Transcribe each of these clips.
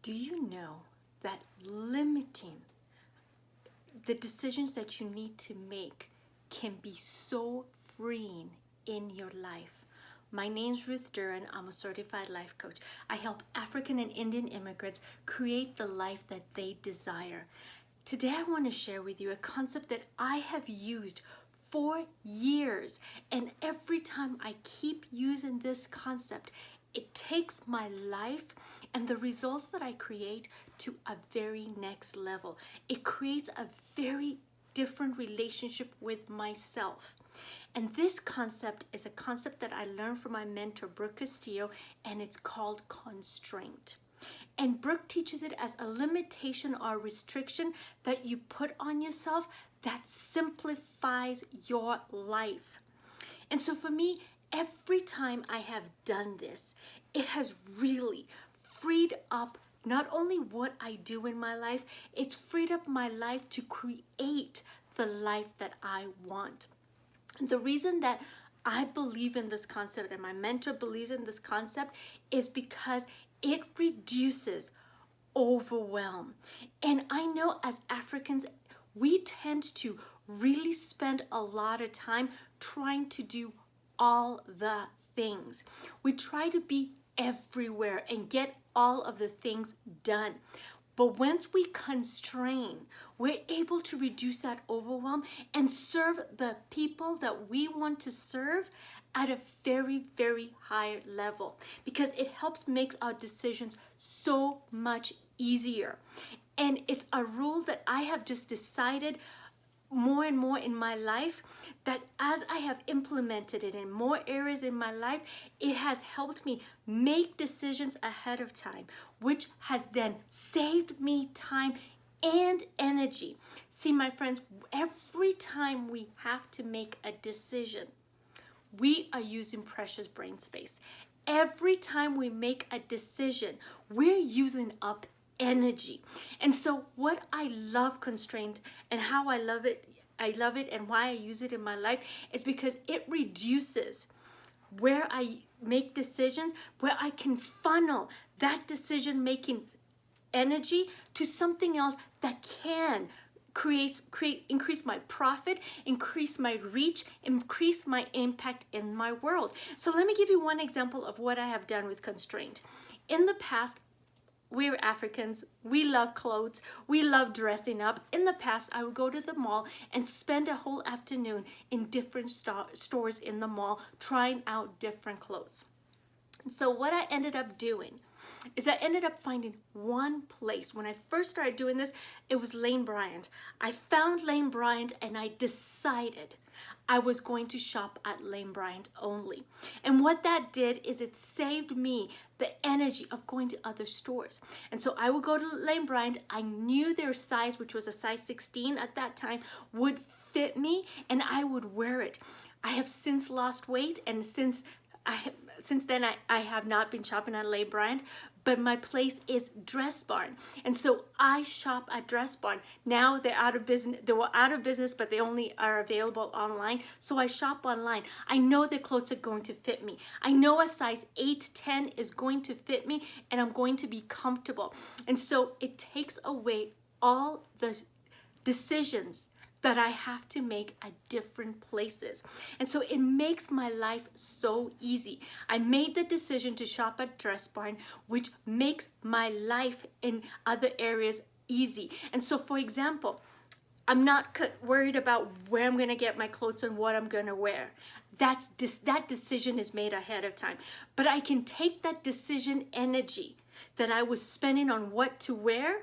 Do you know that limiting the decisions that you need to make can be so freeing in your life? My name's Ruth Duran. I'm a certified life coach. I help African and Indian immigrants create the life that they desire. Today, I want to share with you a concept that I have used for years. And every time I keep using this concept, it takes my life and the results that I create to a very next level. It creates a very different relationship with myself. And this concept is a concept that I learned from my mentor, Brooke Castillo, and it's called constraint. And Brooke teaches it as a limitation or restriction that you put on yourself that simplifies your life. And so for me, every time I have done this, it has really freed up not only what I do in my life, it's freed up my life to create the life that I want. And the reason that I believe in this concept and my mentor believes in this concept is because it reduces overwhelm. And I know as Africans, we tend to really spend a lot of time trying to do all the things. We try to be everywhere and get all of the things done. But once we constrain, we're able to reduce that overwhelm and serve the people that we want to serve at a very, very high level, because it helps make our decisions so much easier. And it's a rule that I have just decided more and more in my life, that as I have implemented it in more areas in my life, it has helped me make decisions ahead of time, which has then saved me time and energy. See, my friends, every time we have to make a decision, we are using precious brain space. Every time we make a decision, we're using up energy. And so what I love constraint and how I love it and why I use it in my life is because it reduces where I make decisions, where I can funnel that decision making energy to something else that can increase my profit, increase my reach, increase my impact in my world. So let me give you one example of what I have done with constraint. In the past, we're Africans, we love clothes, we love dressing up. In the past, I would go to the mall and spend a whole afternoon in different stores in the mall trying out different clothes. And so what I ended up doing is I ended up finding one place. When I first started doing this, it was Lane Bryant. I found Lane Bryant and I decided I was going to shop at Lane Bryant only. And what that did is it saved me the energy of going to other stores. And so I would go to Lane Bryant. I knew their size, which was a size 16 at that time, would fit me and I would wear it. I have since lost weight, and since then I have not been shopping at Lane Bryant, but my place is Dress Barn. And so I shop at Dress Barn. Now they're out of business. They were out of business, but they only are available online. So I shop online. I know the clothes are going to fit me. I know a size 8, 10 is going to fit me and I'm going to be comfortable. And so it takes away all the decisions that I have to make at different places. And so it makes my life so easy. I made the decision to shop at Dress Barn, which makes my life in other areas easy. And so, for example, I'm not worried about where I'm gonna get my clothes and what I'm gonna wear. That decision is made ahead of time. But I can take that decision energy that I was spending on what to wear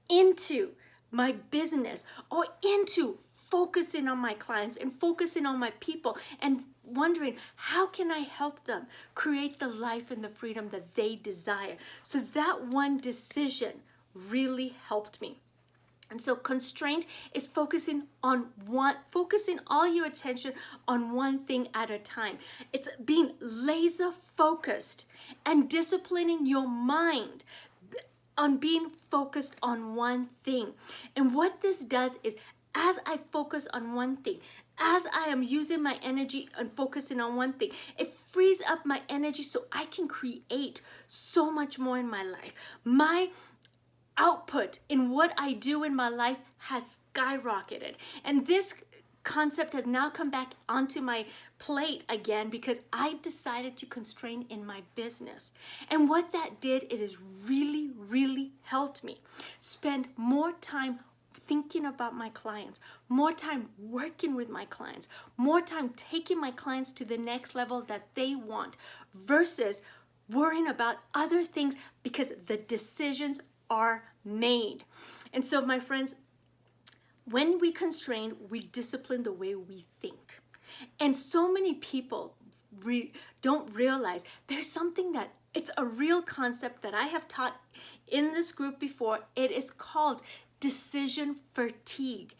into my business, or into focusing on my clients and focusing on my people and wondering how can I help them create the life and the freedom that they desire. So that one decision really helped me. And so constraint is focusing all your attention on one thing at a time. It's being laser focused and disciplining your mind on being focused on one thing. And what this does is, as I focus on one thing, as I am using my energy and focusing on one thing, it frees up my energy so I can create so much more in my life. My output in what I do in my life has skyrocketed. And this concept has now come back onto my plate again because I decided to constrain in my business. And what that did, it has really, really helped me spend more time thinking about my clients, more time working with my clients, more time taking my clients to the next level that they want versus worrying about other things because the decisions are made. And so, my friends, when we constrain, we discipline the way we think. And so many people don't realize there's something that it's a real concept that I have taught in this group before. It is called decision fatigue.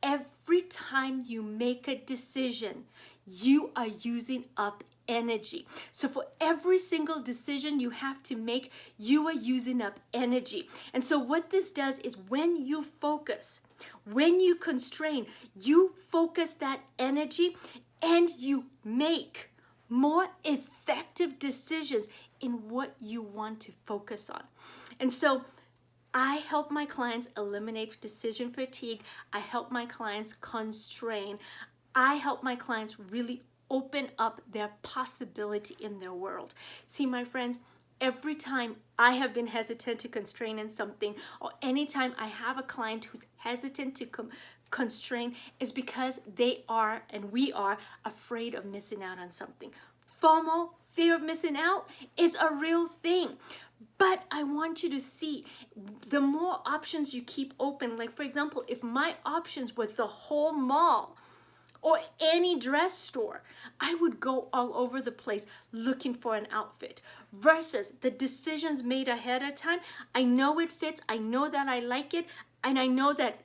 Every time you make a decision, you are using up energy. So for every single decision you have to make, you are using up energy. And so what this does is when you focus, when you constrain, you focus that energy and you make more effective decisions in what you want to focus on. And so I help my clients eliminate decision fatigue. I help my clients constrain. I help my clients really open up their possibility in their world. See, my friends, every time I have been hesitant to constrain in something, or anytime I have a client who's hesitant to constrain, is because they are, and we are, afraid of missing out on something. FOMO, fear of missing out, is a real thing. But I want you to see, the more options you keep open, like for example, if my options were the whole mall, or any dress store, I would go all over the place looking for an outfit versus the decisions made ahead of time. I know it fits, I know that I like it, and I know that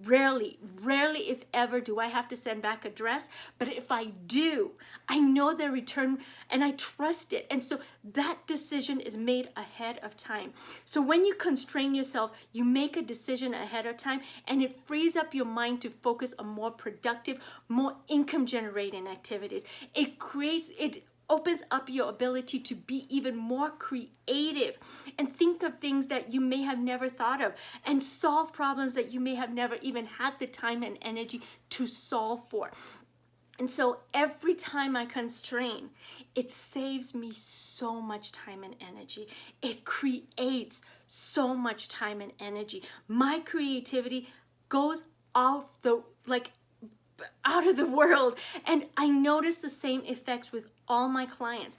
rarely if ever do I have to send back a dress, but if I do, I know the return and I trust it. And so that decision is made ahead of time. So when you constrain yourself, you make a decision ahead of time and it frees up your mind to focus on more productive, more income generating activities. It opens up your ability to be even more creative and think of things that you may have never thought of and solve problems that you may have never even had the time and energy to solve for. And so every time I constrain, it saves me so much time and energy. It creates so much time and energy. My creativity goes out of the world. And I notice the same effects with all my clients.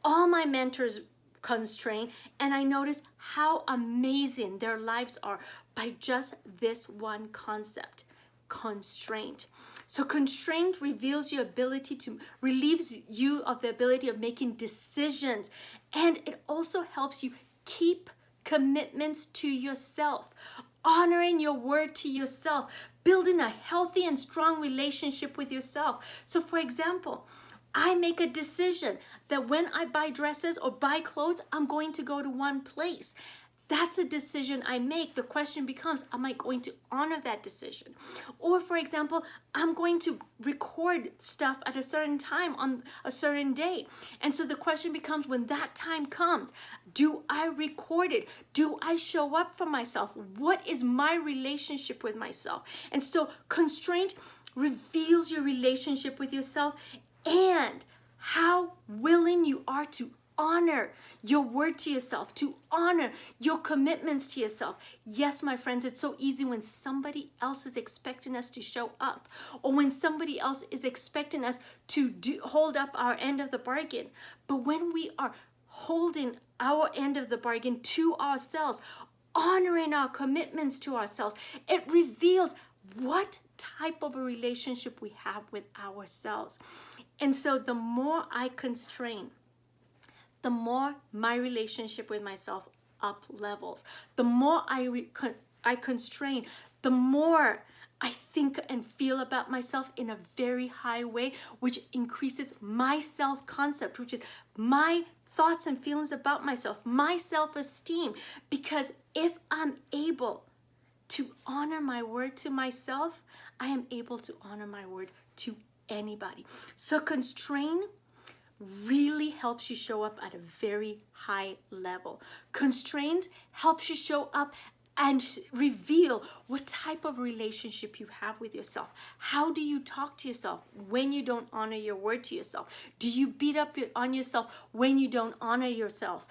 All my mentors constrain, and I notice how amazing their lives are by just this one concept, constraint. So constraint relieves you of the ability of making decisions, and it also helps you keep commitments to yourself, honoring your word to yourself, building a healthy and strong relationship with yourself. So for example, I make a decision that when I buy dresses or buy clothes, I'm going to go to one place. That's a decision I make. The question becomes, am I going to honor that decision? Or for example, I'm going to record stuff at a certain time on a certain day. And so the question becomes, when that time comes, do I record it? Do I show up for myself? What is my relationship with myself? And so constraint reveals your relationship with yourself and how willing you are to honor your word to yourself, to honor your commitments to yourself. Yes, my friends, it's so easy when somebody else is expecting us to show up, or when somebody else is expecting us to hold up our end of the bargain. But when we are holding our end of the bargain to ourselves, honoring our commitments to ourselves, it reveals what type of a relationship we have with ourselves. And so the more I constrain, the more my relationship with myself up levels. The more I constrain, the more I think and feel about myself in a very high way, which increases my self-concept, which is my thoughts and feelings about myself, my self-esteem. Because if I'm able to honor my word to myself, I am able to honor my word to anybody. So constrain really helps you show up at a very high level. Constrained helps you show up and reveal what type of relationship you have with yourself. How do you talk to yourself when you don't honor your word to yourself? Do you beat up on yourself when you don't honor yourself?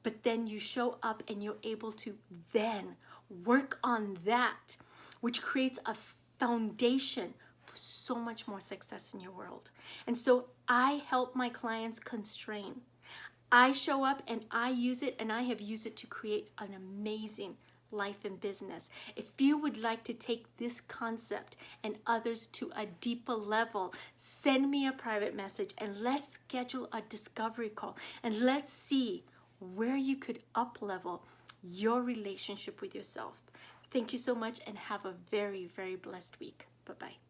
But then you show up and you're able to then work on that, which creates a foundation for so much more success in your world. And so I help my clients constrain. I show up and I use it, and I have used it to create an amazing life and business. If you would like to take this concept and others to a deeper level, send me a private message and let's schedule a discovery call and let's see where you could up level your relationship with yourself. Thank you so much and have a very, very blessed week. Bye-bye.